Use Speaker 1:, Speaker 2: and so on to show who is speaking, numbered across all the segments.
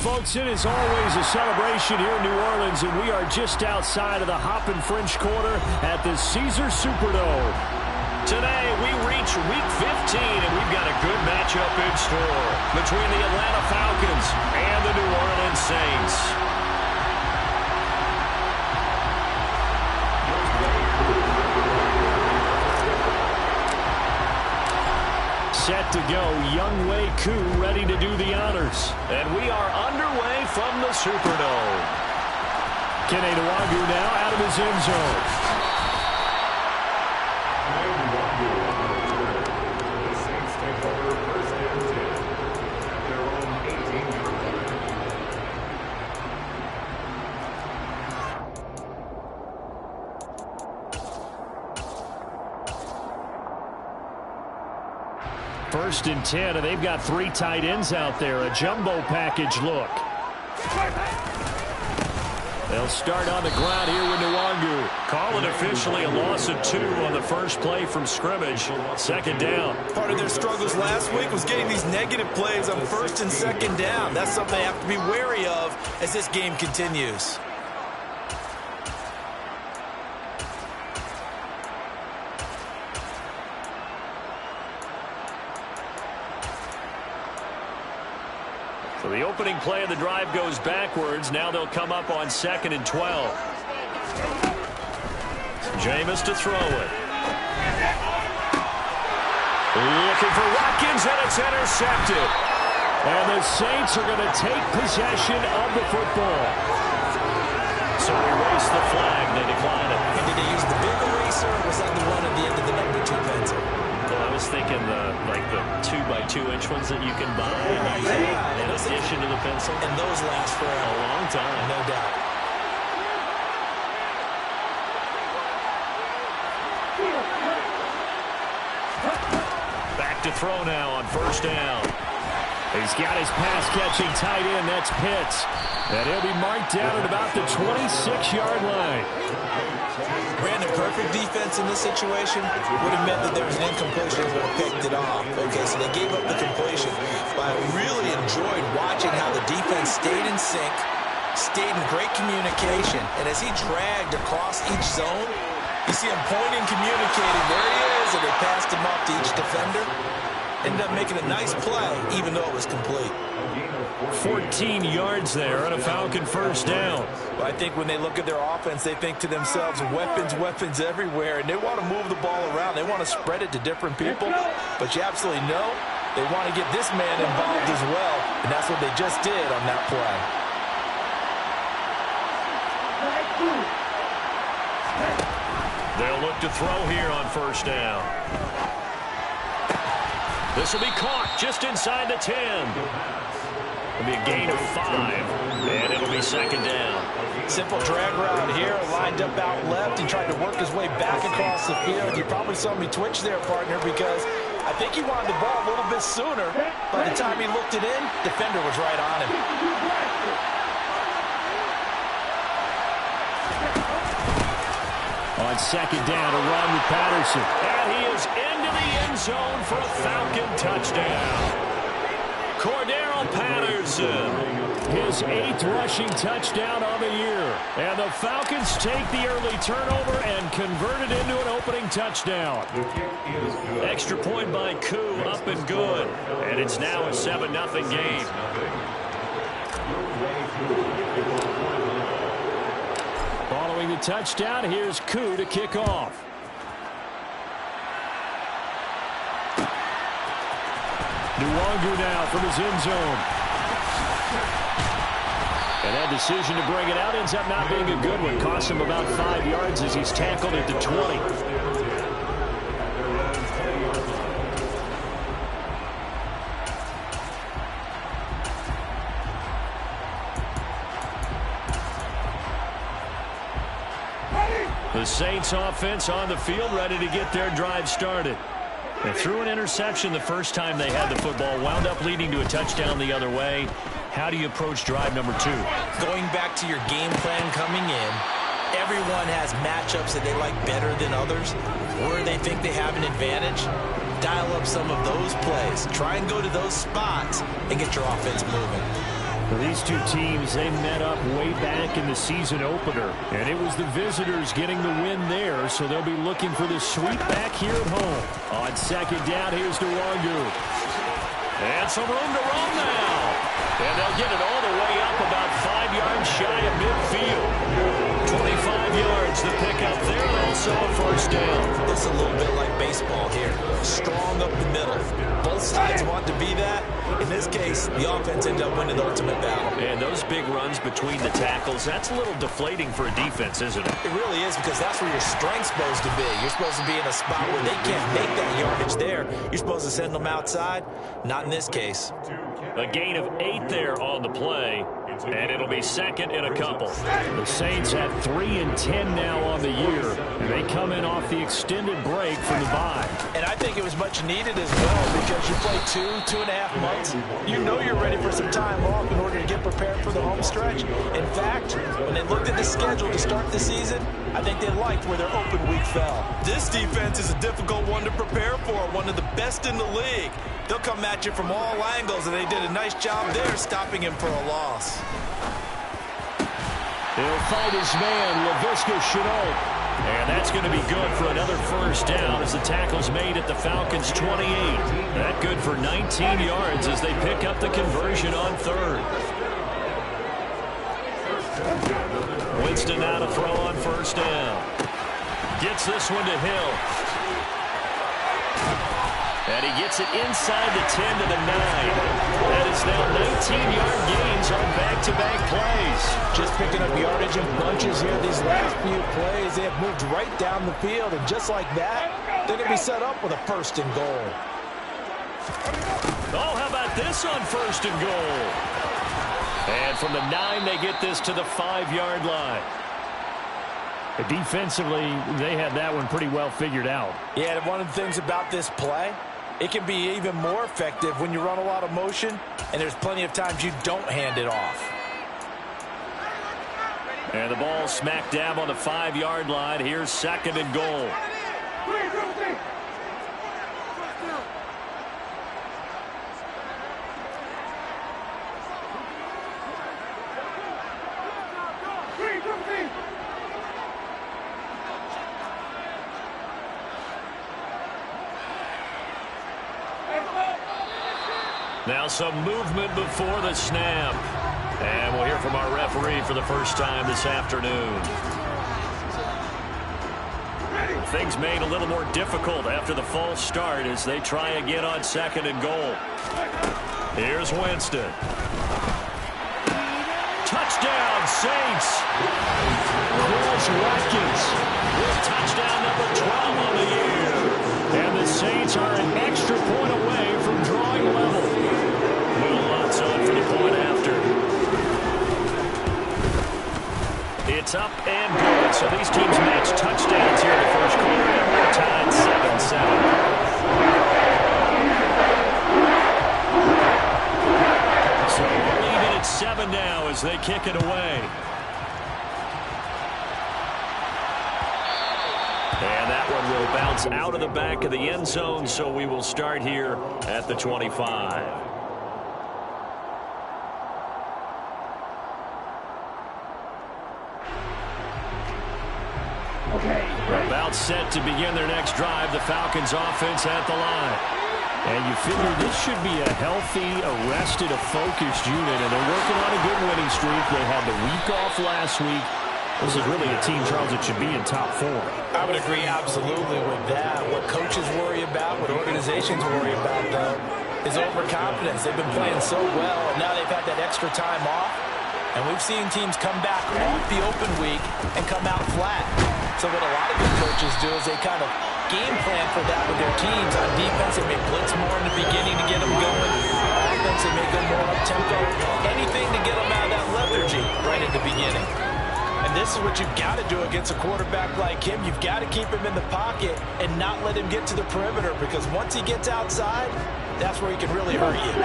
Speaker 1: folks, it is always a celebration here in New Orleans, and we are just outside of the Hoppin' French Quarter at the Caesar Superdome.
Speaker 2: Today, we reach Week 15, and we've got a good matchup in store between the Atlanta Falcons and the New Orleans Saints.
Speaker 1: Set to go, Younghoe Koo ready to do the honors.
Speaker 2: And we are underway from the Superdome.
Speaker 1: Kene Nwangwu now out of his end zone. First and 10, and they've got 3 tight ends out there. A jumbo package look. They'll start on the ground here with Nwangwu.
Speaker 2: Call it officially a loss of 2 on the first play from scrimmage. Second down.
Speaker 3: Part of their struggles last week was getting these negative plays on first and second down. That's something they have to be wary of as this game continues.
Speaker 2: So the opening play of the drive goes backwards. Now they'll come up on 2nd and 12. Jameis to throw it. Looking for Watkins, and it's intercepted.
Speaker 1: And the Saints are going to take possession of the football.
Speaker 2: So erase the flag. They decline it.
Speaker 3: And did they use the big eraser, or was that the one at the end of the number 2 pencil?
Speaker 2: Well, I was thinking the 2x2-inch ones that you can buy in addition to the pencil.
Speaker 3: And those last for a
Speaker 2: long time.
Speaker 3: No doubt.
Speaker 2: Back to throw now on first down.
Speaker 1: He's got his pass-catching tight end. That's Pitts. And he'll be marked down at about the 26-yard line.
Speaker 3: Brandon, perfect defense in this situation would have meant that there was an incompletion and would have picked it off. Okay, so they gave up the completion. But I really enjoyed watching how the defense stayed in sync, stayed in great communication. And as he dragged across each zone, you see him pointing, communicating. There he is, and they passed him off to each defender. Ended up making a nice play, even though it was complete.
Speaker 1: 14 yards there on a Falcon first down.
Speaker 3: Well, I think when they look at their offense, they think to themselves, weapons, weapons everywhere, and they want to move the ball around. They want to spread it to different people, but you absolutely know they want to get this man involved as well, and that's what they just did on that play.
Speaker 2: They'll look to throw here on first down. This will be caught just inside the 10. It'll be a gain of 5, and it'll be second down.
Speaker 3: Simple drag route here, lined up out left. He tried to work his way back across the field. You probably saw me twitch there, partner, because I think he wanted the ball a little bit sooner. By the time he looked it in, defender was right on him.
Speaker 1: On second down, a run with Patterson.
Speaker 2: And he is into the end zone for a Falcon touchdown. Cordero Patterson.
Speaker 1: His 8th rushing touchdown of the year. And the Falcons take the early turnover and convert it into an opening touchdown.
Speaker 2: Extra point by Koo, up and good. And it's now a 7-0 game.
Speaker 1: Following the touchdown, here's Koo to kick off. Nwangwu now from his end zone. And that decision to bring it out ends up not being a good one. Costs him about 5 yards as he's tackled at the 20. The Saints offense on the field, ready to get their drive started. They threw an interception the first time they had the football, wound up leading to a touchdown the other way. How do you approach drive number 2?
Speaker 3: Going back to your game plan coming in, everyone has matchups that they like better than others, where they think they have an advantage. Dial up some of those plays. Try and go to those spots and get your offense moving.
Speaker 1: Well, these two teams, they met up way back in the season opener, and it was the visitors getting the win there, so they'll be looking for the sweep back here at home. On second down, here's DeWangu.
Speaker 2: And some room to run now. And they'll get it all the way up about 5 yards shy of midfield. 25 yards the pickup there, and also a first down.
Speaker 3: This is a little bit like baseball here. Strong up the middle. Both sides want to be that. In this case, the offense ended up winning the ultimate battle.
Speaker 2: And those big runs between the tackles, that's a little deflating for a defense, isn't it?
Speaker 3: It really is, because that's where your strength's supposed to be. You're supposed to be in a spot where they can't make that yardage there. You're supposed to send them outside. Not in this case.
Speaker 2: A gain of 8 there on the play, and it'll be second and a couple.
Speaker 1: The Saints at 3-10 now on the year, and they come in off the extended break from the bye.
Speaker 3: And I think it was much needed as well, because you play 2.5 months. You know you're ready for some time off in order to get prepared for the home stretch. In fact, when they looked at the schedule to start the season, I think they liked where their open week fell. This defense is a difficult one to prepare for, one of the best in the league. They'll come at you from all angles, and they did a nice job there stopping him for a loss.
Speaker 1: He'll fight his man, Laviska Shenault.
Speaker 2: And that's going to be good for another first down as the tackle's made at the Falcons' 28. That good for 19 yards as they pick up the conversion on third. Winston now to throw on first down. Gets this one to Hill. And he gets it inside the 10 to the 9. That is now 19-yard gains on back-to-back plays.
Speaker 3: Just picking up yardage in bunches here these last few plays. They have moved right down the field, and just like that, they're going to be set up with a first and goal.
Speaker 2: Oh, how about this on first and goal? And from the 9, they get this to the 5-yard line.
Speaker 1: Defensively, they had that one pretty well figured out.
Speaker 3: Yeah, and one of the things about this play, it can be even more effective when you run a lot of motion, and there's plenty of times you don't hand it off.
Speaker 2: And the ball smack dab on the 5-yard line. Here's second and goal. Now some movement before the snap. And we'll hear from our referee for the first time this afternoon. Things made a little more difficult after the false start as they try again on second and goal. Here's Winston. Touchdown, Saints.
Speaker 1: Chris Watkins
Speaker 2: With touchdown number 12 on the year.
Speaker 1: And the Saints are an extra point away from drawing level.
Speaker 2: Will Lutz on for the point after. It's up and good. So these teams match touchdowns here in the first quarter. And they're tied 7-7. So we're even at 7 now as they kick it away. And that one will bounce out of the back of the end zone, so we will start here at the 25. About set to begin their next drive, the Falcons offense at the line.
Speaker 1: And you figure this should be a healthy, arrested, a focused unit, and they're working on a good winning streak. They had the week off last week. This is really a team, Charles, that should be in top 4.
Speaker 3: I would agree absolutely with that. What coaches worry about, what organizations worry about, though, is overconfidence. They've been playing so well, and now they've had that extra time off. And we've seen teams come back off the open week and come out flat. So what a lot of good coaches do is they kind of game plan for that with their teams. On defense, they may blitz more in the beginning to get them going. Offense, they may go more up-tempo. Anything to get them out of that lethargy right at the beginning. And this is what you've got to do against a quarterback like him. You've got to keep him in the pocket and not let him get to the perimeter, because once he gets outside, that's where he can really hurt you.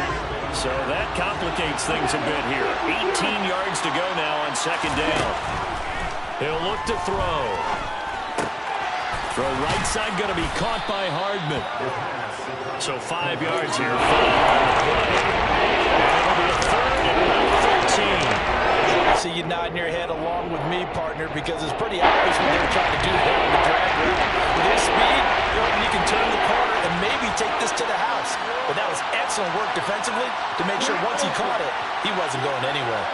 Speaker 2: So that complicates things a bit here. 18 yards to go now on second down. He'll look to throw. Throw right side, going to be caught by Hardman. So 5 yards here.
Speaker 1: It'll be a third and about 13.
Speaker 3: I see you nodding your head along with me, partner, because it's pretty obvious what they were trying to do there on the drag route. With his speed, you can turn the corner and maybe take this to the house. But that was excellent work defensively to make sure once he caught it, he wasn't going anywhere.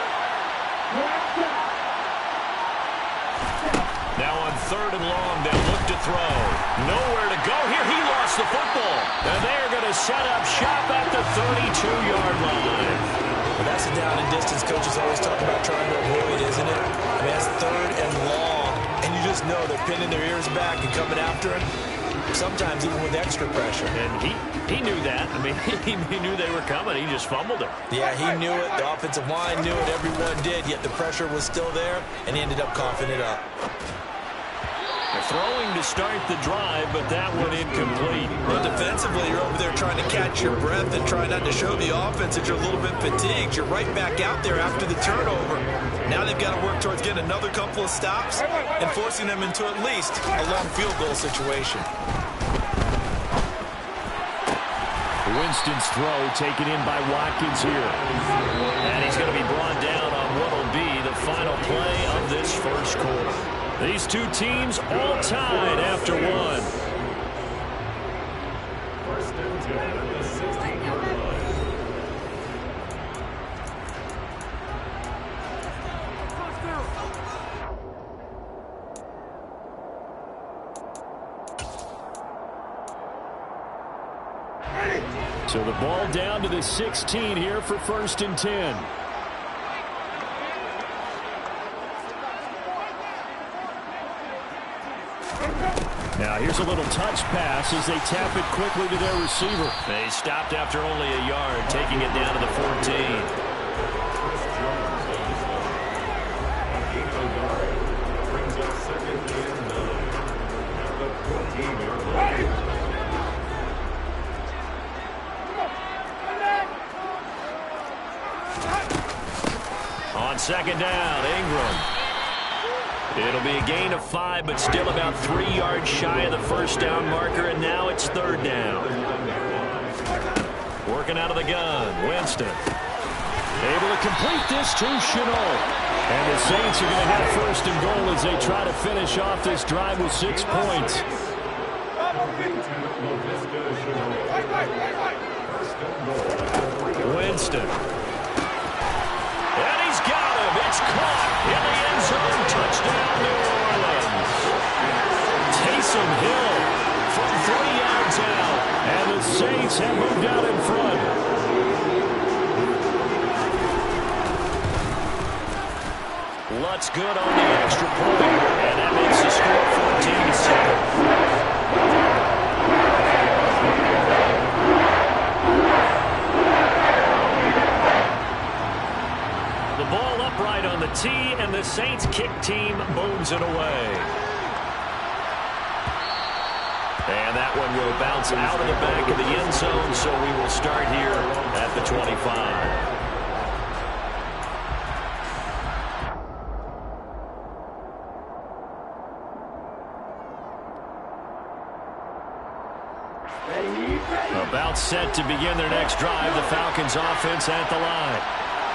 Speaker 1: Now on third and long, they'll look to throw. Nowhere to go here. He lost the football. And they're going to set up shop at the 32-yard line.
Speaker 3: Well, that's the down and distance coaches always talk about trying to avoid, isn't it? I mean, that's third and long. And you just know they're pinning their ears back and coming after him. Sometimes even with extra pressure.
Speaker 1: And he knew that. I mean, he knew they were coming. He just fumbled it.
Speaker 3: Yeah, he knew it. The offensive line knew it. Everyone did. Yet the pressure was still there, and he ended up coughing it up.
Speaker 1: They're throwing to start the drive, but that one incomplete.
Speaker 3: Well, defensively, you're over there trying to catch your breath and try not to show the offense that you're a little bit fatigued. You're right back out there after the turnover. Now they've got to work towards getting another couple of stops and forcing them into at least a long field goal situation.
Speaker 1: Winston's throw taken in by Watkins here. And he's going to be brought down on what will be the final play of this first quarter. These two teams all tied after one. So the ball down to the 16 here for 1st and 10. Now here's a little touch pass as they tap it quickly to their receiver. They stopped after only a yard, taking it down to the 14. On second down, Ingram. It'll be a gain of 5, but still about 3 yards shy of the first down marker, and now it's 3rd down. Working out of the gun, Winston. Able to complete this to Chenault. And the Saints are going to have 1st and goal as they try to finish off this drive with 6 points. Winston. And he's got him. It's caught in the end zone. Touchdown, New Orleans. Taysom Hill from 3 yards out. And the Saints have moved out in front. Lutz good on the extra point. And that makes the score 14-7. The ball upright on the tee, and the Saints kick team booms it away. And that one will bounce out of the back of the end zone, so we will start here at the 25. About set to begin their next drive, the Falcons offense at the line.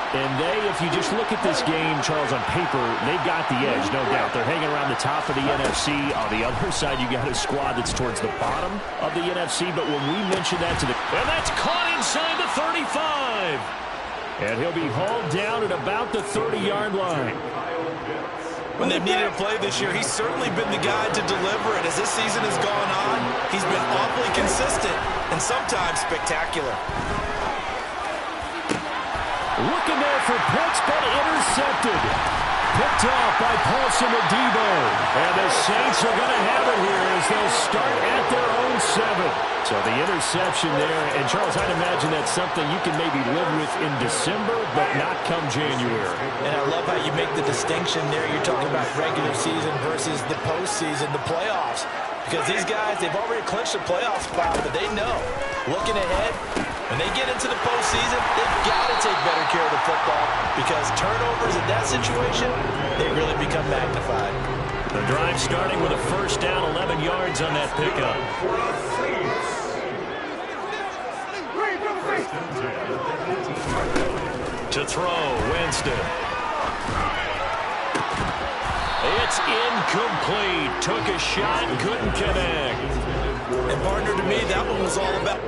Speaker 1: And if you just look at this game, Charles, on paper, they've got the edge, no doubt. They're hanging around the top of the NFC. On the other side, you got a squad that's towards the bottom of the NFC. But when we mention that to the... And that's caught inside the 35. And he'll be hauled down at about the 30-yard line.
Speaker 3: When they've needed a play this year, he's certainly been the guy to deliver it. As this season has gone on, he's been awfully consistent and sometimes spectacular.
Speaker 1: Looking there for Pitts, but intercepted. Picked off by Paulson Adebo. And the Saints are going to have it here as they'll start at their own 7. So the interception there. And, Charles, I'd imagine that's something you can maybe live with in December, but not come January.
Speaker 3: And I love how you make the distinction there. You're talking about regular season versus the postseason, the playoffs. Because these guys, they've already clinched a playoff spot, but they know, looking ahead, when they get into the postseason, they've got to take better care of the football because turnovers in that situation, they really become magnified.
Speaker 1: The drive starting with a first down, 11 yards on that pickup. To throw, Winston. It's incomplete. Took a shot, couldn't connect.
Speaker 3: And partner, to me, that one was all about...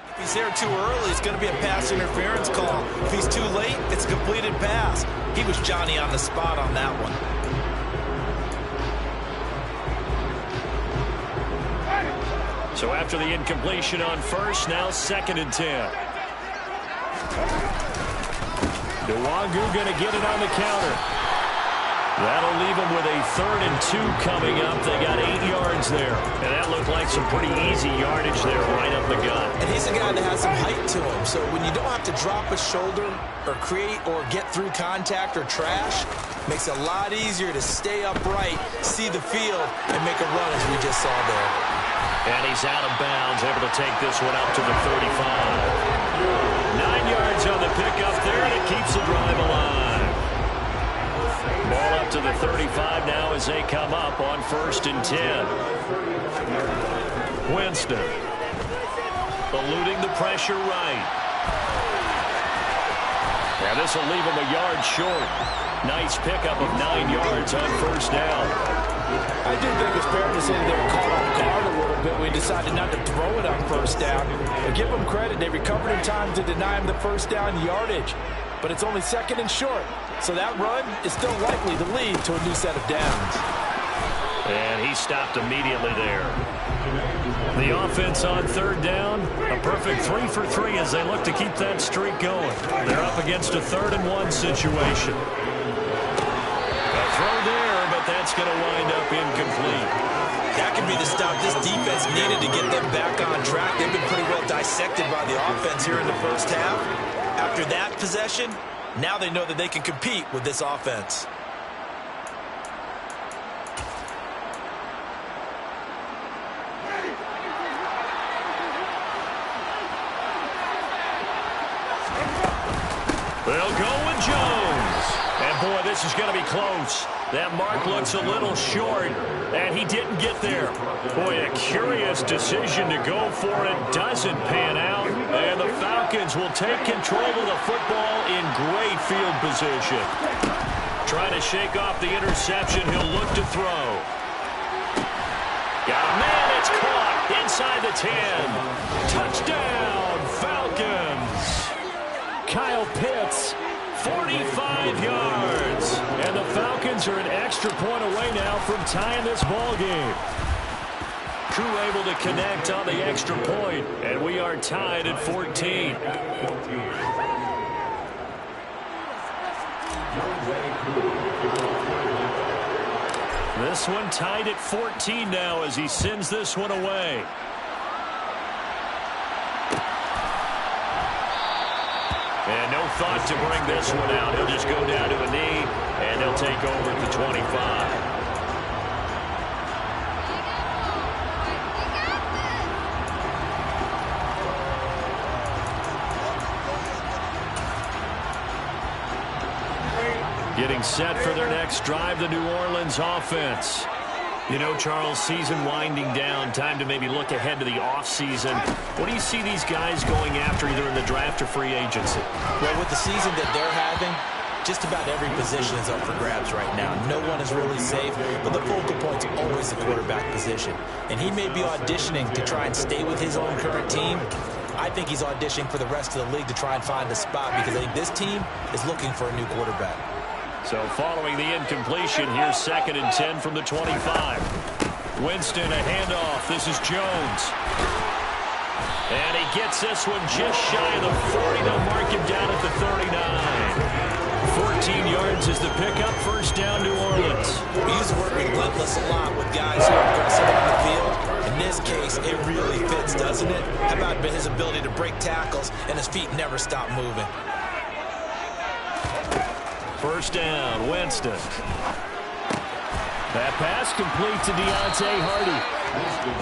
Speaker 3: If he's there too early, it's going to be a pass interference call. If he's too late, it's a completed pass. He was Johnny on the spot on that one.
Speaker 1: So after the incompletion on first, now 2nd and 10. Nwangu going to get it on the counter. That'll leave them with a 3rd and 2 coming up. They got 8 yards there. And that looked like some pretty easy yardage there right up the gut.
Speaker 3: And he's a guy that has some height to him. So when you don't have to drop a shoulder or create or get through contact or trash, makes it a lot easier to stay upright, see the field, and make a run as we just saw there.
Speaker 1: And he's out of bounds, able to take this one up to the 35. 9 yards on the pickup there, and it keeps the drive alive. Ball up to the 35 now as they come up on 1st and 10. Winston eluding the pressure right. And this will leave him a yard short. Nice pickup of 9 yards on 1st down.
Speaker 4: I do think it's fair to say they were caught off guard a little bit. We decided not to throw it on 1st down. But give them credit. They recovered in time to deny him the 1st down yardage. But it's only 2nd and short. So that run is still likely to lead to a new set of downs.
Speaker 1: And he stopped immediately there. The offense on 3rd down, a perfect 3 for 3 as they look to keep that streak going. They're up against a 3rd and 1 situation. A throw there, but that's going to wind up incomplete.
Speaker 3: That could be the stop this defense needed to get them back on track. They've been pretty well dissected by the offense here in the 1st half. After that possession, now they know that they can compete with this offense.
Speaker 1: They'll go with Jones. And, boy, this is going to be close. That mark looks a little short, and he didn't get there. Boy, a curious decision to go for it. Doesn't pan out, and the Falcons will take control of the football in great field position. Trying to shake off the interception. He'll look to throw. Got a man. It's caught inside the 10. Touchdown, Falcons. Kyle Pitts, 45 yards. And the Falcons are an extra point away now from tying this ball game. Crew able to connect on the extra point, and we are tied at 14. This one tied at 14 now as he sends this one away. And no thought to bring this one out. He'll just go down to a knee, and they'll take over at the 25. Getting set for their next drive, the New Orleans offense. You know, Charles, season winding down, time to maybe look ahead to the offseason. What do you see these guys going after either in the draft or free agency?
Speaker 3: Well, with the season that they're having, just about every position is up for grabs right now. No one is really safe, but the focal point's always the quarterback position. And he may be auditioning to try and stay with his own current team. I think he's auditioning for the rest of the league to try and find a spot because I think this team is looking for a new quarterback.
Speaker 1: So following the incompletion, here's 2nd and 10 from the 25. Winston, a handoff. This is Jones. And he gets this one just shy of the 40. They'll mark him down at the 39. 14 yards is the pickup. First down, New Orleans.
Speaker 3: We use the word relentless a lot with guys who are aggressive on the field. In this case, it really fits, doesn't it? How about his ability to break tackles and his feet never stop moving?
Speaker 1: First down, Winston. That pass complete to Deontay Hardy.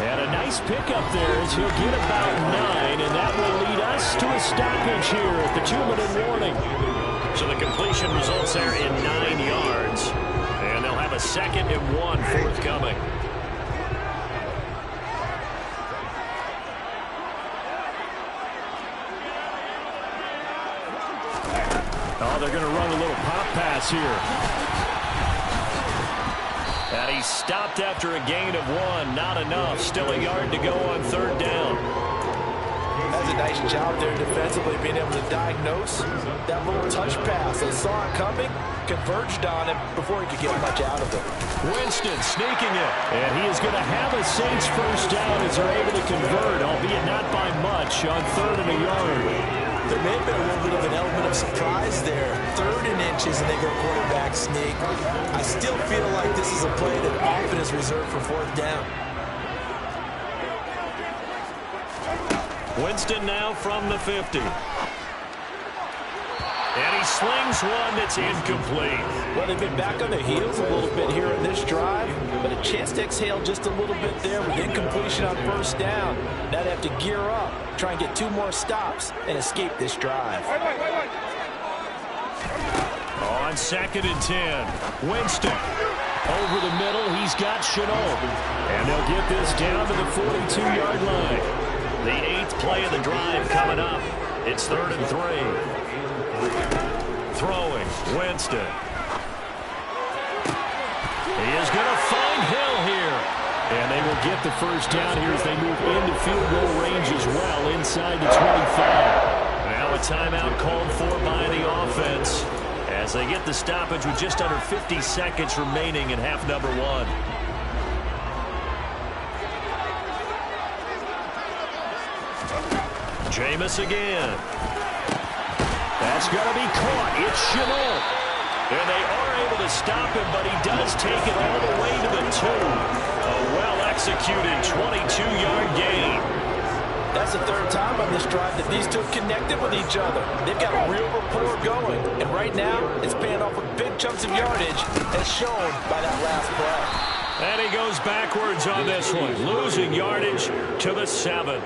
Speaker 1: And a nice pickup there as he'll get about 9, and that will lead us to a stoppage here at the 2-minute warning. So the completion results there in 9 yards, and they'll have a 2nd and 1 forthcoming. Oh, they're going to run a little pop pass here. And he's stopped after a gain of 1. Not enough. Still a yard to go on 3rd down.
Speaker 4: That's a nice job there defensively, being able to diagnose that little touch pass. They saw it coming, converged on him before he could get much out of it.
Speaker 1: Winston sneaking it. And he is going to have a Saints first down as they're able to convert, albeit not by much, on 3rd and a yard.
Speaker 3: There may have been a little bit of an element of surprise there. 3rd and inches, and they go quarterback sneak. I still feel like this is a play that often is reserved for 4th down.
Speaker 1: Winston now from the 50. And he slings one that's incomplete.
Speaker 4: Well, they've been back on their heels a little bit here in this drive, but a chance to exhale just a little bit there with incompletion on 1st down. Now they have to gear up, try and get 2 more stops, and escape this drive.
Speaker 1: On 2nd and 10, Winston. Over the middle, he's got Chenault. And they'll get this down to the 42-yard line. The 8th play of the drive coming up. It's 3rd and 3. Throwing, Winston. He is going to find Hill here. And they will get the first down here as they move into field goal range as well, inside the 25. Now a timeout called for by the offense as they get the stoppage with just under 50 seconds remaining in half number 1. Jameis again. That's going to be caught. It's Chenault. And they are able to stop him, but he does take it all the way to the 2. A well-executed 22-yard gain.
Speaker 4: That's the 3rd time on this drive that these two have connected with each other. They've got a real rapport going. And right now, it's paying off with big chunks of yardage, as shown by that last play.
Speaker 1: And he goes backwards on this one, losing yardage to the 7.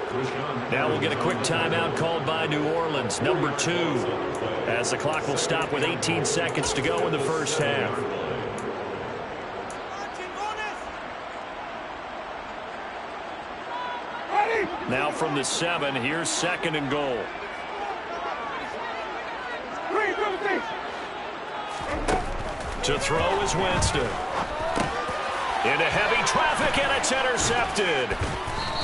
Speaker 1: Now we'll get a quick timeout called by New Orleans, number 2, as the clock will stop with 18 seconds to go in the first half. Now from the 7, here's 2nd and goal. To throw is Winston. Into heavy traffic, and it's intercepted.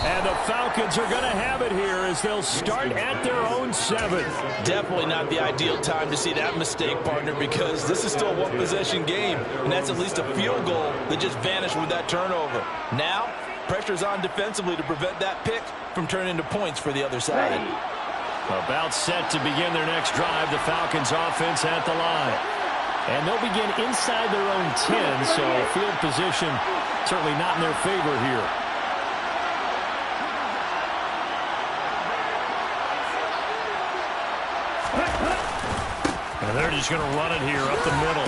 Speaker 1: And the Falcons are going to have it here as they'll start at their own 7.
Speaker 3: Definitely not the ideal time to see that mistake, partner, because this is still a one-possession game, and that's at least a field goal that just vanished with that turnover. Now, pressure's on defensively to prevent that pick from turning into points for the other side.
Speaker 1: About set to begin their next drive, the Falcons offense at the line. And they'll begin inside their own 10, so field position certainly not in their favor here. And they're just going to run it here up the middle.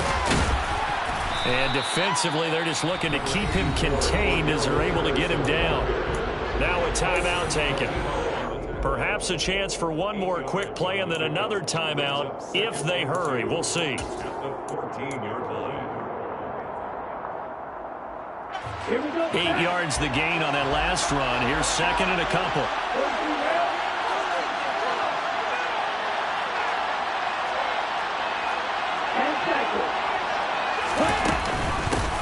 Speaker 1: And defensively, they're just looking to keep him contained as they're able to get him down. Now a timeout taken. Perhaps a chance for one more quick play and then another timeout if they hurry. We'll see. 8 yards the gain on that last run. Here's 2nd and a couple.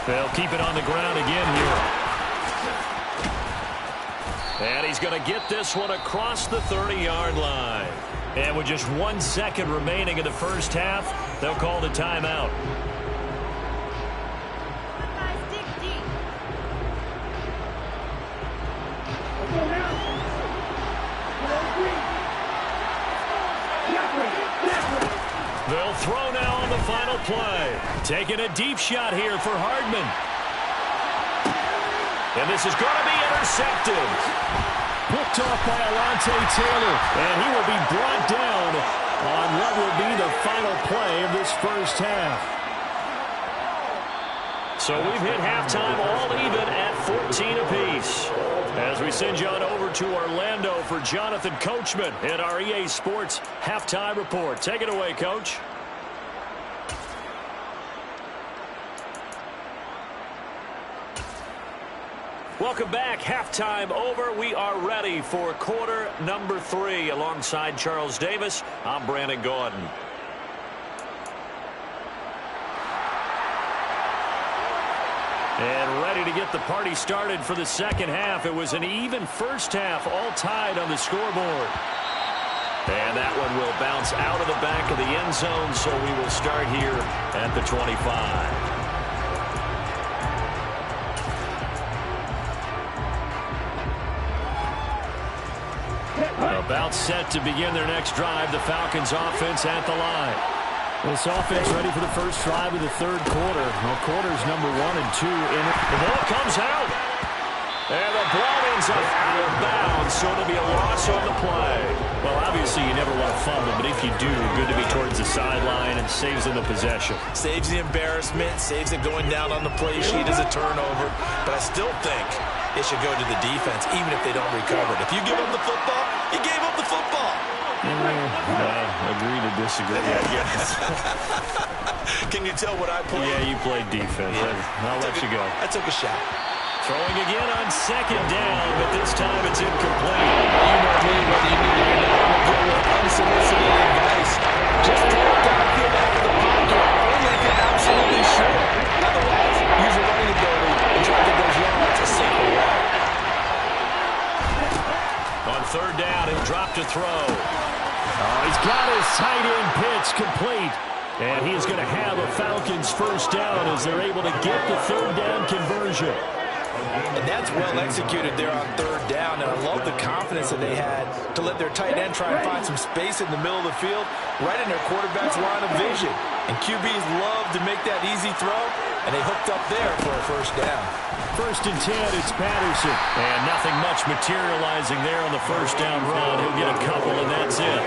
Speaker 1: They'll keep it on the ground again here. And he's going to get this one across the 30-yard line. And with just 1 second remaining in the first half, they'll call the timeout. play. Taking a deep shot here for Hardman. And this is going to be intercepted. Picked off by Alontae Taylor. And he will be brought down on what will be the final play of this first half. So we've hit halftime all even at 14 apiece. As we send you on over to Orlando for Jonathan Coachman in our EA Sports Halftime Report. Take it away, Coach. Welcome back. Halftime over. We are ready for quarter number 3. Alongside Charles Davis, I'm Brandon Gaudin. And ready to get the party started for the second half. It was an even first half, all tied on the scoreboard. And that one will bounce out of the back of the end zone, so we will start here at the 25. About set to begin their next drive. The Falcons offense at the line. This offense ready for the first drive of the third quarter. Well, quarters number 1 and 2 in it. The ball comes out. And the ball ends up out of bounds, so it'll be a loss on the play. Well, obviously you never want to fumble, but if you do, good to be towards the sideline and saves them the possession.
Speaker 3: Saves the embarrassment, saves it going down on the play sheet as a turnover. But I still think it should go to the defense, even if they don't recover it. If you give up the football, you gave up the football.
Speaker 1: Agree to disagree, I guess.
Speaker 3: Can you tell what I played?
Speaker 1: Yeah, you played defense. Yeah. I'll let you go.
Speaker 3: I took a shot.
Speaker 1: Throwing again on second down, but this time it's incomplete.
Speaker 4: You know me, whether you need it or not, I'm going to give unsolicited advice. Just throw it downfield out of the pocket, only if you're absolutely sure. Otherwise, use your running ability and try to get those yards a safer way.
Speaker 1: On third down, he'll drop to throw. Oh, he's got his tight end pitch complete. And he is going to have a Falcons first down as they're able to get the third down conversion.
Speaker 4: And that's well executed there on third down. And I love the confidence that they had to let their tight end try and find some space in the middle of the field, right in their quarterback's line of vision. And QBs love to make that easy throw, and they hooked up there for a first down.
Speaker 1: First and 10, it's Patterson. And nothing much materializing there on the first down run. He'll get a couple, and that's it.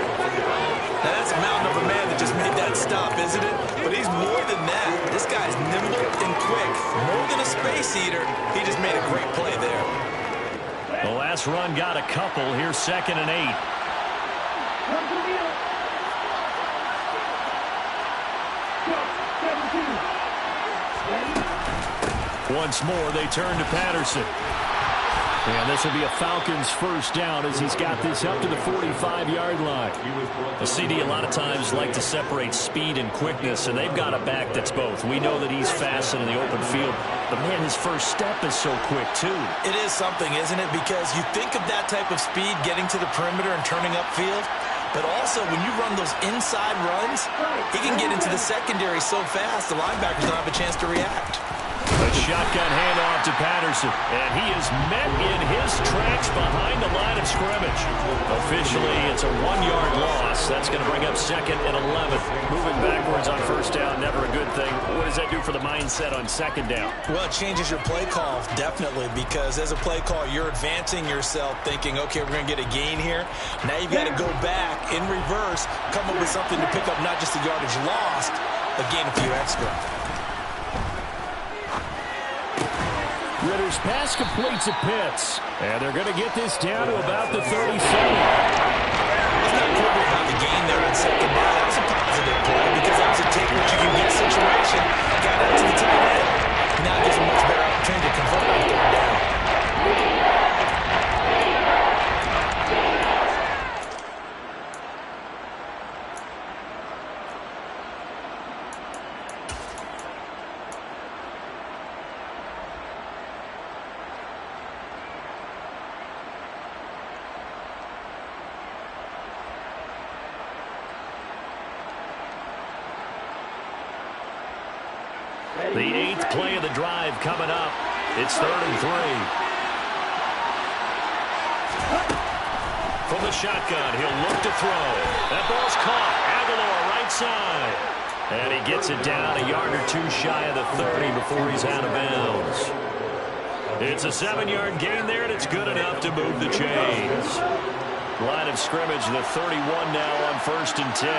Speaker 3: Now, that's a mountain of a man that just made that stop, isn't it? But he's more than that. This guy's nimble and quick. More than a space eater. He just made a great play there.
Speaker 1: The last run got a couple. Here's 2nd and 8. Once more, they turn to Patterson. And this will be a Falcons first down as he's got this up to the 45-yard line. A CD a lot of times like to separate speed and quickness, and they've got a back that's both. We know that he's fast in the open field, but man, his first step is so quick too.
Speaker 3: It is something, isn't it? Because you think of that type of speed getting to the perimeter and turning upfield, but also when you run those inside runs, he can get into the secondary so fast the linebackers don't have a chance to react.
Speaker 1: A shotgun handoff to Patterson, and he is met in his tracks behind the line of scrimmage. Officially, it's a 1-yard loss. That's going to bring up 2nd and 11. Moving backwards on first down, never a good thing. What does that do for the mindset on second down?
Speaker 3: Well, it changes your play call, definitely, because as a play call, you're advancing yourself thinking, okay, we're going to get a gain here. Now you've got to go back in reverse, come up with something to pick up not just the yardage lost, but gain a few extra.
Speaker 1: Ritter's pass completes at Pitts. And they're going to get this down to about the 37.
Speaker 3: Let's not quibble about the gain there on second down. That was a positive play because that was a take-what-you-can-get situation. Got out to the tight end. Now gives a much better opportunity to convert on third down.
Speaker 1: The 8th play of the drive coming up. It's 3rd and 3. From the shotgun, he'll look to throw. That ball's caught. Aguilar right side. And he gets it down a yard or two shy of the 30 before he's out of bounds. It's a 7-yard gain there, and it's good enough to move the chains. Line of scrimmage, the 31 now on 1st and 10.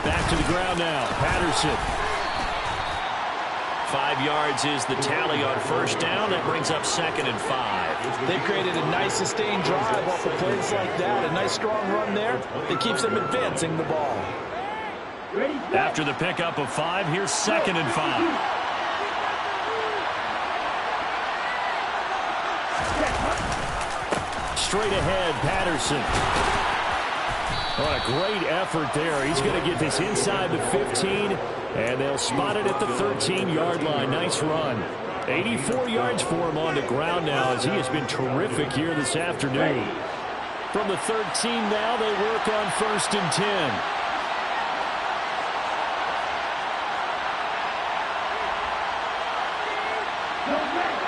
Speaker 1: Back to the ground now. Patterson. 5 yards is the tally on 1st down. That brings up 2nd and 5.
Speaker 4: They've created a nice sustained drive off of plays like that. A nice strong run there that keeps them advancing the ball.
Speaker 1: After the pickup of 5, here's 2nd and 5. Straight ahead, Patterson. What a great effort there. He's going to get this inside the 15, and they'll spot it at the 13-yard line. Nice run. 84 yards for him on the ground now, as he has been terrific here this afternoon. From the 13 now, they work on 1st and 10.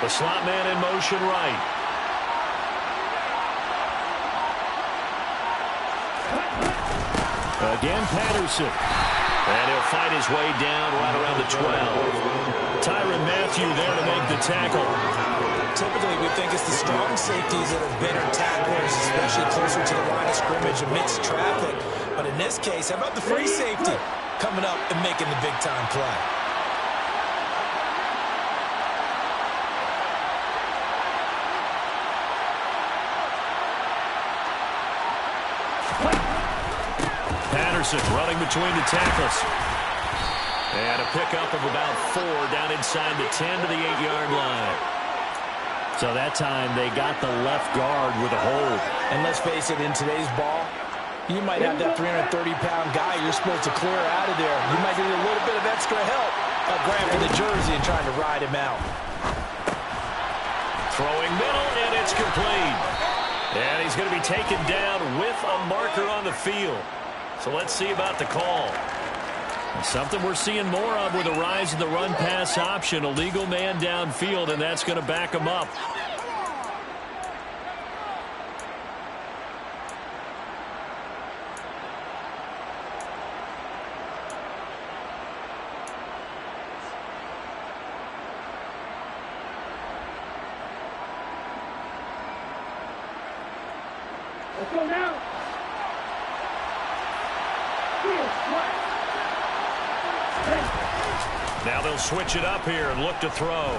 Speaker 1: The slot man in motion right. Again, Patterson. And he'll fight his way down right around the 12. Tyrann Mathieu there to make the tackle.
Speaker 3: Typically, we think it's the strong safeties that are better tacklers, especially closer to the line of scrimmage amidst traffic. But in this case, how about the free safety coming up and making the big-time play?
Speaker 1: Patterson running between the tackles. And a pickup of about 4 down inside the 10 to the 8-yard line. So that time they got the left guard with a hold.
Speaker 4: And let's face it, in today's ball, you might have that 330-pound guy you're supposed to clear out of there. You might need a little bit of extra help grabbing the jersey and trying to ride him out.
Speaker 1: Throwing middle, and it's complete. And he's going to be taken down with a marker on the field. So let's see about the call. Something we're seeing more of with the rise of the run-pass option. A legal man downfield, and that's going to back him up.
Speaker 2: Let's go now.
Speaker 1: Now they'll switch it up here and look to throw.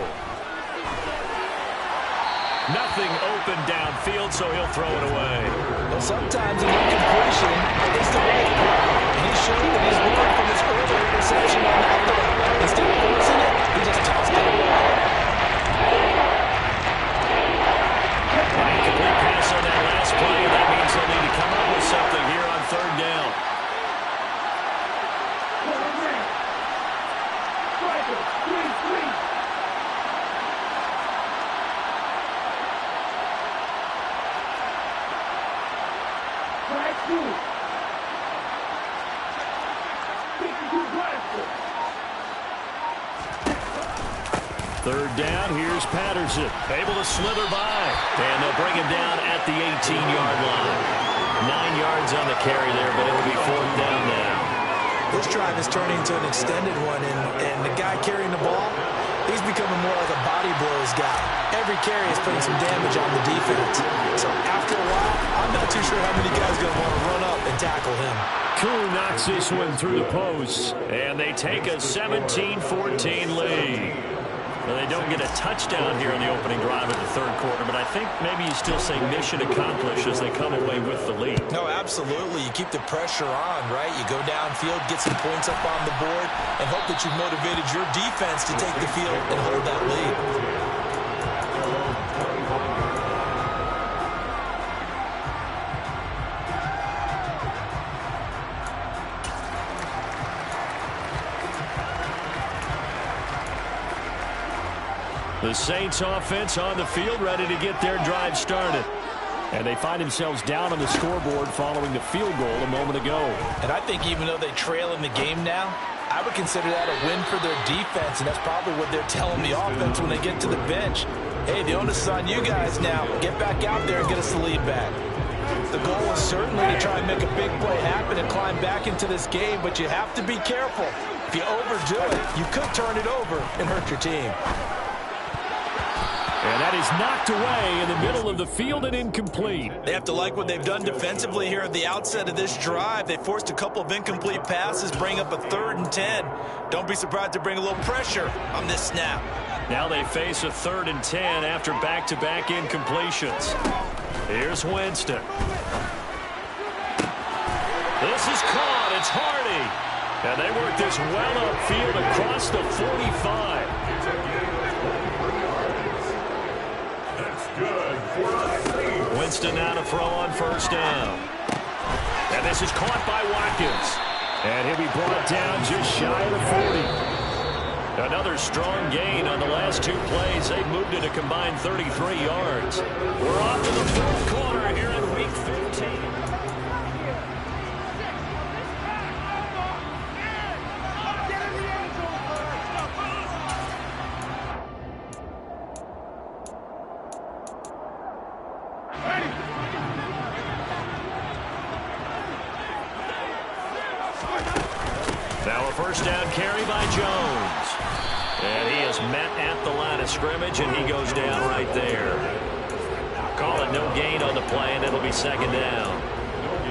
Speaker 1: Nothing open downfield, so he'll throw it away.
Speaker 4: Well, sometimes an incompletion is the right play. And he showed that he's learned from his earlier interception on that play. Instead of forcing it, he just tossed it away.
Speaker 1: An incomplete pass on that last play, and that means they'll need to come up with something here on 3rd down. Third down, here's Patterson. Able to slither by. And they'll bring him down at the 18-yard line. 9 yards on the carry there, but it'll be 4th down now.
Speaker 3: This drive is turning into an extended one, and the guy carrying the ball, he's becoming more like a body blows guy. Every carry is putting some damage on the defense. So after a while, I'm not too sure how many guys are going to want to run up and tackle him.
Speaker 1: Koo knocks this one through the posts, and they take a 17-14 lead. Well, they don't get a touchdown here in the opening drive of the 3rd quarter, but I think maybe you still say mission accomplished as they come away with the lead.
Speaker 3: No, absolutely. You keep the pressure on, right? You go downfield, get some points up on the board, and hope that you've motivated your defense to take the field and hold that lead.
Speaker 1: The Saints offense on the field, ready to get their drive started. And they find themselves down on the scoreboard following the field goal a moment ago.
Speaker 4: And I think even though they trail in the game now, I would consider that a win for their defense, and that's probably what they're telling the offense when they get to the bench. Hey, the onus is on you guys now. Get back out there and get us the lead back. The goal is certainly to try and make a big play happen and climb back into this game, but you have to be careful. If you overdo it, you could turn it over and hurt your team.
Speaker 1: And that is knocked away in the middle of the field and incomplete.
Speaker 3: They have to like what they've done defensively here at the outset of this drive. They forced a couple of incomplete passes, bring up a 3rd and 10. Don't be surprised to bring a little pressure on this snap.
Speaker 1: Now they face a 3rd and 10 after back-to-back incompletions. Here's Winston. This is caught. It's Hardy. And they work this well upfield across the 45. Winston now to throw on 1st down. And this is caught by Watkins. And he'll be brought down just shy of the 40. Another strong gain on the last 2 plays. They've moved it a combined 33 yards. We're off to the 4th quarter here in Week 15. Now a 1st down carry by Jones. And he is met at the line of scrimmage, and he goes down right there. Call it no gain on the play, and it'll be 2nd down.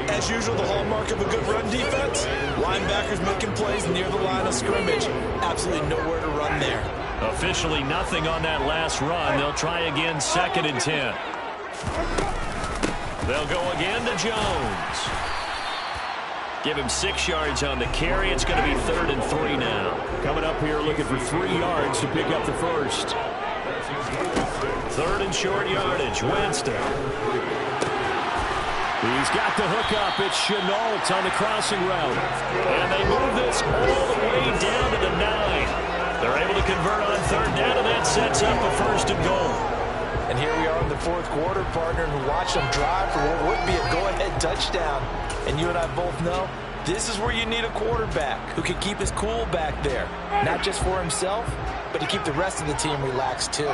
Speaker 3: As usual, the hallmark of a good run defense, linebackers making plays near the line of scrimmage. Absolutely nowhere to run there.
Speaker 1: Officially nothing on that last run. They'll try again 2nd and 10. They'll go again to Jones. Give him 6 yards on the carry. It's going to be 3rd and 3 now. Coming up here looking for 3 yards to pick up the 1st. 3rd and short yardage. Winston. He's got the hook up. It's Chenault on the crossing route. And they move this all the way down to the 9. They're able to convert on 3rd down, and that sets up a 1st and goal.
Speaker 4: And here we are in the 4th quarter, partner, and watch them drive for what would be a go-ahead touchdown. And you and I both know this is where you need a quarterback who can keep his cool back there. Not just for himself, but to keep the rest of the team relaxed too.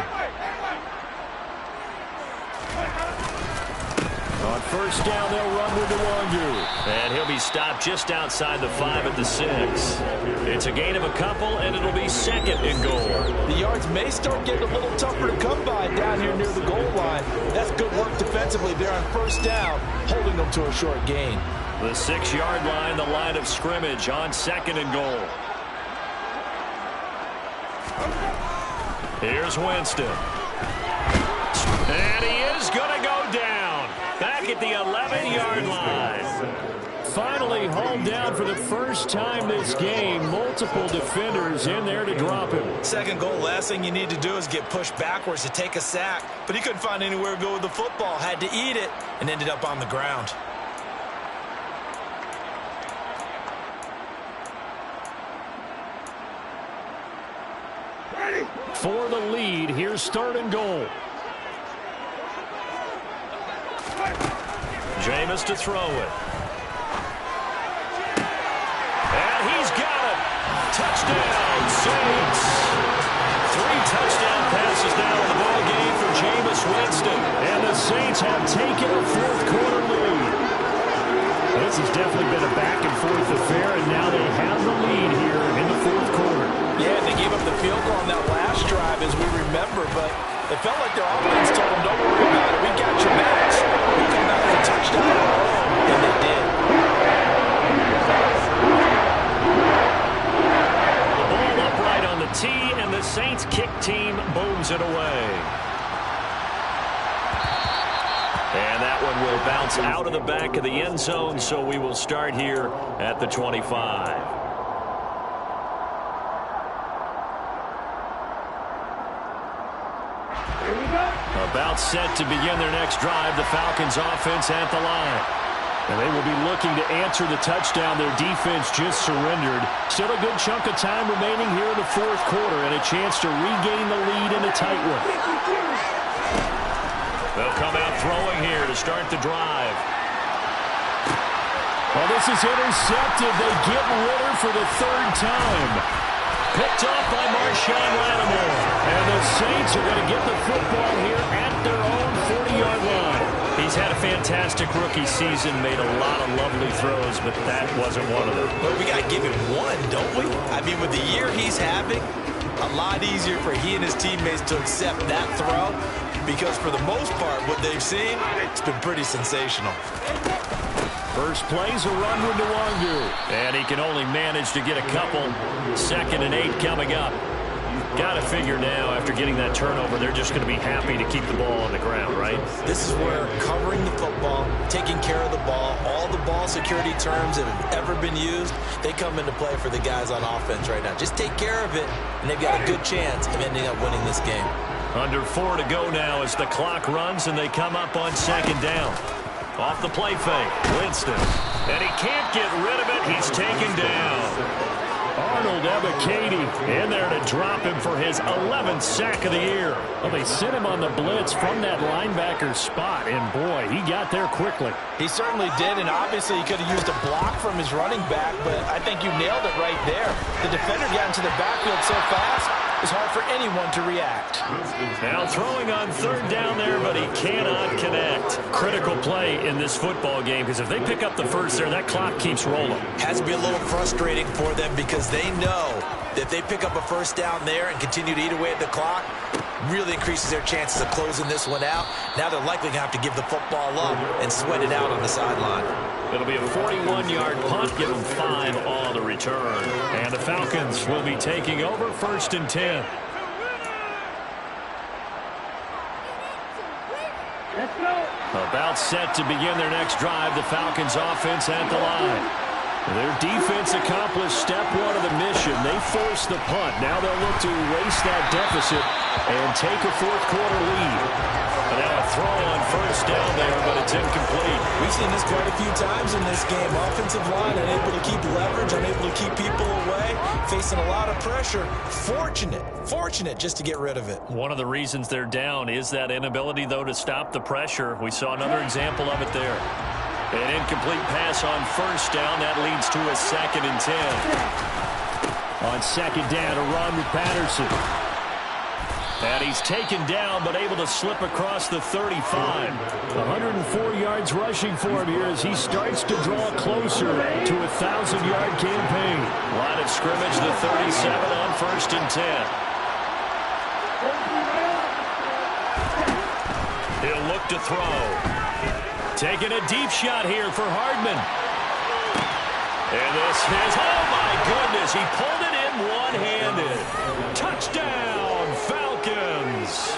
Speaker 1: On 1st down, they'll run with Nwangu. And he'll be stopped just outside the 5 at the 6. It's a gain of a couple, and it'll be 2nd and goal.
Speaker 4: The yards may start getting a little tougher to come by down here near the goal line. That's good work defensively there on 1st down, holding them to a short gain.
Speaker 1: The 6-yard line, the line of scrimmage on 2nd and goal. Here's Winston. And he is going to go down. Back at the 11-yard line. Finally hauled down for the first time this game. Multiple defenders in there to drop him.
Speaker 3: 2nd goal, last thing you need to do is get pushed backwards to take a sack. But he couldn't find anywhere to go with the football. Had to eat it and ended up on the ground.
Speaker 1: For the lead, here's 3rd and goal. Jameis to throw it. And he's got it. Touchdown, Saints. 3 touchdown passes now in the ball game for Jameis Winston. And the Saints have taken a 4th quarter lead. This has definitely been a back-and-forth affair, and now they have the lead here in the 4th quarter.
Speaker 4: Yeah, they gave up the field goal on that last drive, as we remember, but it felt like their offense told them, don't worry about it. We got your match. We'll come back with a touchdown of our own, and they did.
Speaker 1: The ball upright on the tee, and the Saints kick team booms it away. And that one will bounce out of the back of the end zone, so we will start here at the 25. About set to begin their next drive, the Falcons offense at the line. And they will be looking to answer the touchdown their defense just surrendered. Still a good chunk of time remaining here in the 4th quarter and a chance to regain the lead in a tight one. They'll come out throwing here to start the drive. Well, this is intercepted. They get Ritter for the 3rd time. Picked off by Marshawn Lattimore. And the Saints are going to get the football here at their own 40-yard line. He He's had a fantastic rookie season, made a lot of lovely throws, but that wasn't one of them.
Speaker 3: But we got to give him one, don't we? I mean, with the year he's having, a lot easier for he and his teammates to accept that throw, because for the most part, what they've seen, it's been pretty sensational.
Speaker 1: First play's a run with Nwangu, and he can only manage to get a couple. 2nd and 8 coming up. Got to figure now, after getting that turnover, they're just going to be happy to keep the ball on the ground, right?
Speaker 3: This is where covering the football, taking care of the ball, all the ball security terms that have ever been used, they come into play for the guys on offense right now. Just take care of it, and they've got a good chance of ending up winning this game.
Speaker 1: Under 4 to go now as the clock runs, and they come up on 2nd down. Off the play fake, Winston. And he can't get rid of it. He's taken down. Arnold Ebiketie in there to drop him for his 11th sack of the year. Well, they sent him on the blitz from that linebacker spot, and boy, he got there quickly.
Speaker 4: He certainly did, and obviously he could have used a block from his running back, but I think you nailed it right there. The defender got into the backfield so fast, it's hard for anyone to react.
Speaker 1: Now throwing on 3rd down there, but he cannot connect. Critical play in this football game, because if they pick up the first there, that clock keeps rolling.
Speaker 3: Has to be a little frustrating for them, because they know that if they pick up a first down there and continue to eat away at the clock, really increases their chances of closing this one out. Now they're likely going to have to give the football up and sweat it out on the sideline.
Speaker 1: It'll be a 41-yard punt, give them 5 on the return. And the Falcons will be taking over 1st and 10. About set to begin their next drive, the Falcons offense at the line. Their defense accomplished step 1 of the mission. They forced the punt. Now they'll look to erase that deficit and take a 4th quarter lead. And now a throw on 1st down there, but it's incomplete.
Speaker 3: We've seen this quite a few times in this game. Offensive line unable to keep leverage, unable to keep people away, facing a lot of pressure. Fortunate just to get rid of it.
Speaker 1: One of the reasons they're down is that inability, though, to stop the pressure. We saw another example of it there. An incomplete pass on 1st down. That leads to a 2nd and 10. On 2nd down, a run with Patterson. And he's taken down, but able to slip across the 35. 104 yards rushing for him here as he starts to draw closer to a 1,000-yard campaign. Line of scrimmage, the 37 on 1st and 10. He'll look to throw. Taking a deep shot here for Hardman. And this is, oh my goodness, he pulled it in one-handed. Touchdown, Falcons.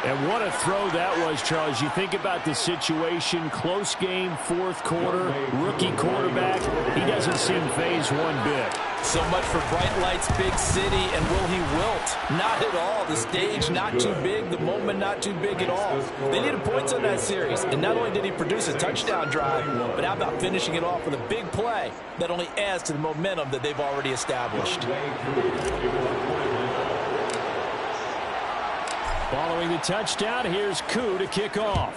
Speaker 1: And what a throw that was, Charles. You think about the situation, close game, 4th quarter, rookie quarterback. He doesn't seem phased one bit.
Speaker 4: So much for bright lights, big city, and will he wilt? Not at all. The stage not too big, the moment not too big at all. They needed points on that series, and not only did he produce a touchdown drive, but how about finishing it off with a big play that only adds to the momentum that they've already established.
Speaker 1: Following the touchdown, here's Koo to kick off.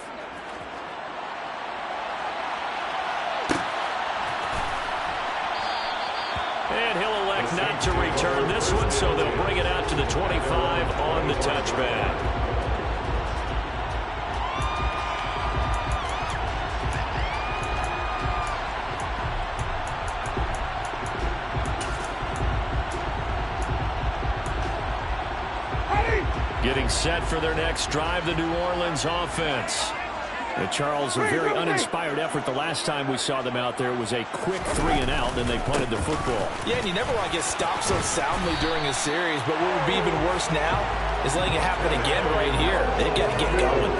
Speaker 1: And he'll elect not to return this one, so they'll bring it out to the 25 on the touchback. Getting set for their next drive, the New Orleans offense. And Charles, a very uninspired effort the last time we saw them out there. It was a quick 3 and out, and they punted the football.
Speaker 4: Yeah, and you never want to get stopped so soundly during a series, but what would be even worse now is letting it happen again right here. They've got to get going.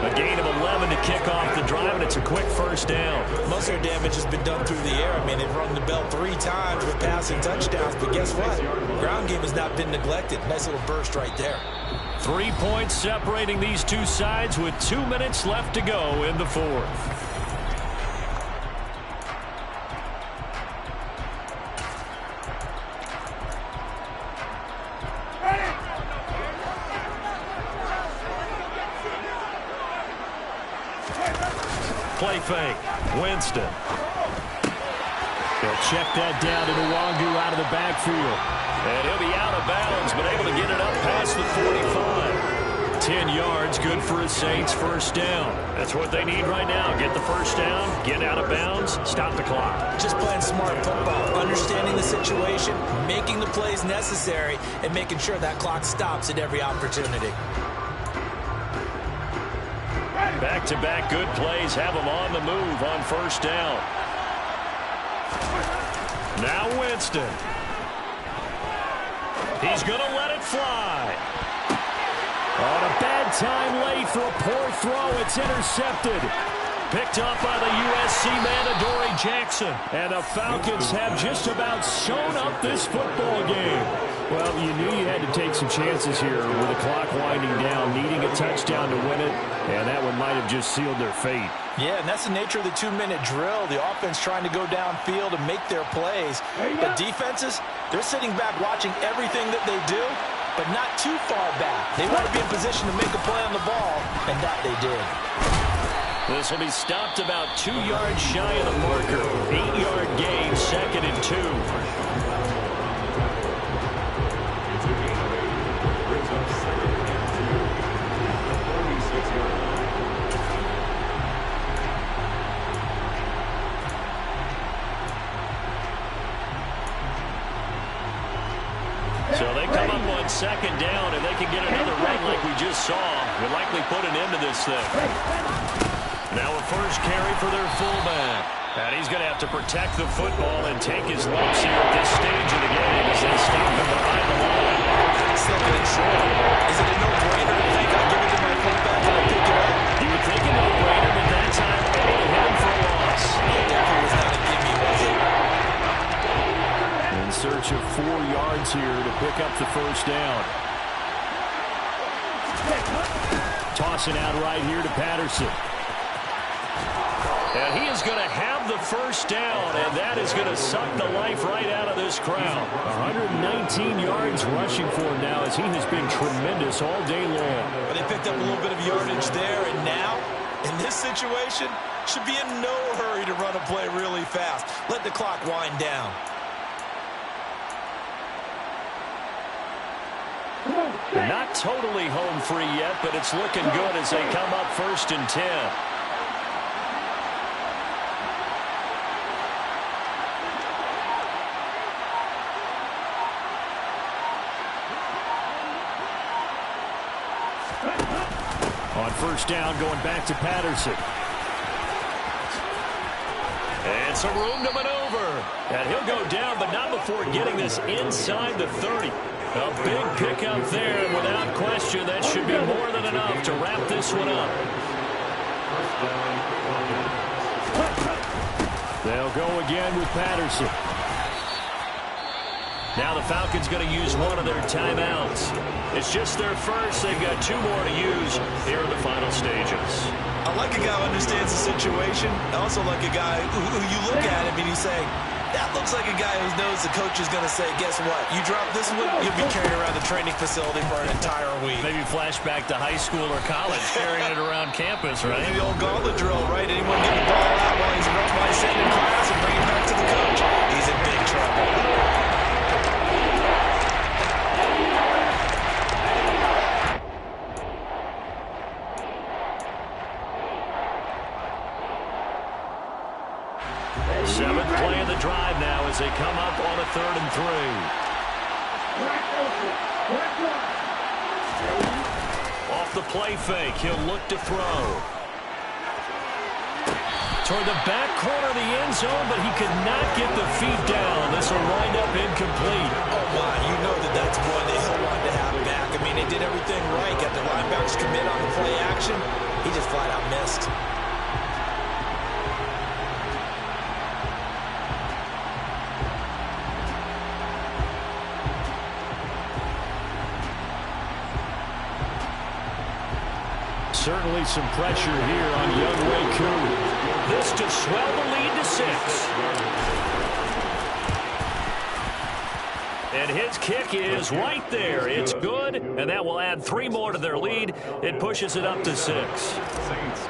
Speaker 1: A gain of 11 to kick off the drive, and it's a quick 1st down.
Speaker 3: Most of their damage has been done through the air. I mean, they've rung the bell 3 times with passing touchdowns, but guess what? Ground game has not been neglected. Nice little burst right there.
Speaker 1: 3 points separating these two sides with 2 minutes left to go in the 4th. Play fake. Winston. They'll check that down to Nwangu out of the backfield. And he'll be out of bounds, but able to get it up past the 45. 10 yards, good for a Saints first down. That's what they need right now. Get the first down, get out of bounds, stop the clock.
Speaker 3: Just playing smart football, understanding the situation, making the plays necessary, and making sure that clock stops at every opportunity.
Speaker 1: Back-to-back good plays have them on the move on first down. Now Winston. He's going to let it fly. On a bad time late for a poor throw. It's intercepted. Picked up by the USC man, Adoree Jackson. And the Falcons have just about sewn up this football game. Well, you knew you had to take some chances here with the clock winding down, needing a touchdown to win it, and that one might have just sealed their fate.
Speaker 4: Yeah, and that's the nature of the 2-minute drill. The offense trying to go downfield and make their plays. But defenses, they're sitting back watching everything that they do, but not too far back. They want to be in position to make a play on the ball, and that they did.
Speaker 1: This will be stopped about 2 yards shy of the marker. 8-yard gain, 2nd and 2. So they come up on 2nd down, and they can get another run like we just saw. Would likely put an end to this thing. Now a first carry for their fullback. And he's going to have to protect the football and take his lumps here at this stage of the game as they stop him behind the line.
Speaker 3: 2nd and short. Is it a no-brainer to think I'll give it to my fullback and I'll pick it up?
Speaker 1: You would think a no-brainer, but that time they hit him for a loss.
Speaker 3: It definitely was not a gimme, was it?
Speaker 1: In search of 4 yards here to pick up the first down. Tossing out right here to Patterson. And he is going to have the first down, and that is going to suck the life right out of this crowd. 119 yards rushing for him now as he has been tremendous all day long.
Speaker 3: But they picked up a little bit of yardage there, and now, in this situation, should be in no hurry to run a play really fast. Let the clock wind down.
Speaker 1: They're not totally home free yet, but it's looking good as they come up 1st and 10. On first down, going back to Patterson. And some room to maneuver. And he'll go down, but not before getting this inside the 30. A big pickup there, and without question, that should be more than enough to wrap this one up. They'll go again with Patterson. Now the Falcons going to use one of their timeouts. It's just their first. They've got 2 more to use here in the final stages.
Speaker 3: I like a guy who understands the situation. I also like a guy who you look at him and you say, that looks like a guy who knows the coach is going to say, guess what? You drop this one, you'll be carrying around the training facility for an entire week.
Speaker 1: Maybe flashback to high school or college, carrying it around campus, right?
Speaker 3: Maybe the old gauntlet drill, right? Anyone get the ball out while he's sitting in class and bring it back to the coach? He's in big trouble.
Speaker 1: Seventh play of the drive now as they come up on a 3rd and 3. Off the play fake, he'll look to throw. Toward the back corner of the end zone, but he could not get the feet down. This will wind up incomplete.
Speaker 3: Oh, my, you know that's one that he'll want to have back. I mean, they did everything right. Got the linebackers commit on the play action. He just flat out missed.
Speaker 1: Certainly some pressure here on young Wei Koo. This to swell the lead to 6. And his kick is right there. It's good, and that will add 3 more to their lead. It pushes it up to 6.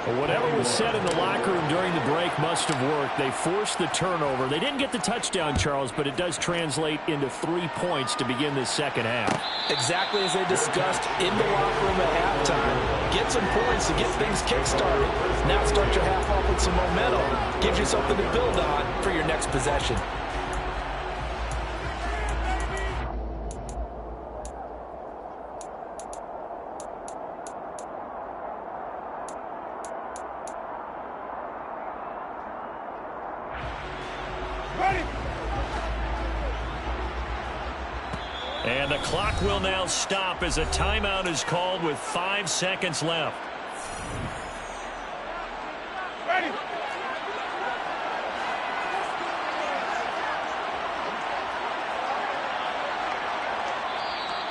Speaker 2: Well, whatever was said in the locker room during the break must have worked. They forced the turnover. They didn't get the touchdown, Charles, but it does translate into 3 points to begin this second half.
Speaker 4: Exactly as they discussed in the locker room at halftime. Get some points to get things kick-started. Now start your half off with some momentum. Gives you something to build on for your next possession.
Speaker 1: And the clock will now stop as a timeout is called with 5 seconds left.
Speaker 5: Ready.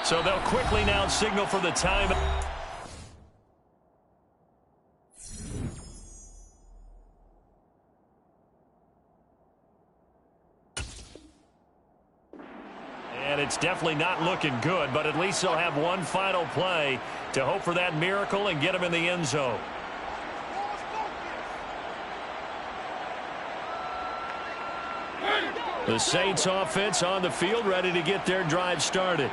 Speaker 1: So they'll quickly now signal for the time. And it's definitely not looking good, but at least they'll have one final play to hope for that miracle and get them in the end zone. The Saints offense on the field, ready to get their drive started.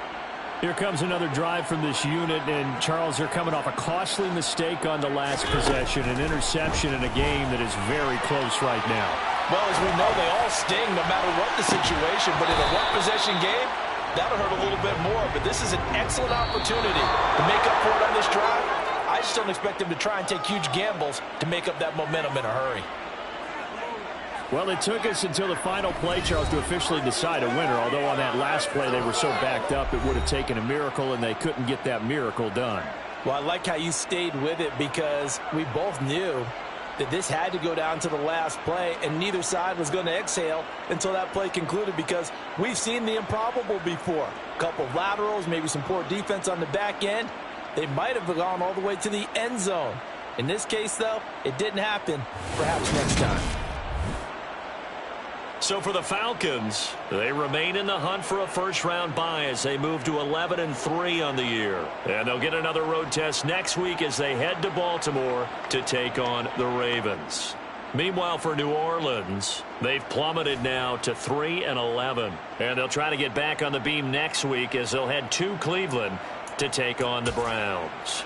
Speaker 2: Here comes another drive from this unit, and Charles, they're coming off a costly mistake on the last possession, an interception in a game that is very close right now.
Speaker 4: Well, as we know, they all sting no matter what the situation, but in a one-possession game, that'll hurt a little bit more. But this is an excellent opportunity to make up for it on this drive. I just don't expect them to try and take huge gambles to make up that momentum in a hurry.
Speaker 2: Well, it took us until the final play, Charles, to officially decide a winner, although on that last play they were so backed up it would have taken a miracle, and they couldn't get that miracle done.
Speaker 4: Well, I like how you stayed with it because we both knew that this had to go down to the last play, and neither side was going to exhale until that play concluded because we've seen the improbable before. A couple of laterals, maybe some poor defense on the back end. They might have gone all the way to the end zone. In this case, though, it didn't happen. Perhaps next time.
Speaker 1: So for the Falcons, they remain in the hunt for a first-round bye as they move to 11-3 on the year. And they'll get another road test next week as they head to Baltimore to take on the Ravens. Meanwhile, for New Orleans, they've plummeted now to 3-11. And they'll try to get back on the beam next week as they'll head to Cleveland to take on the Browns.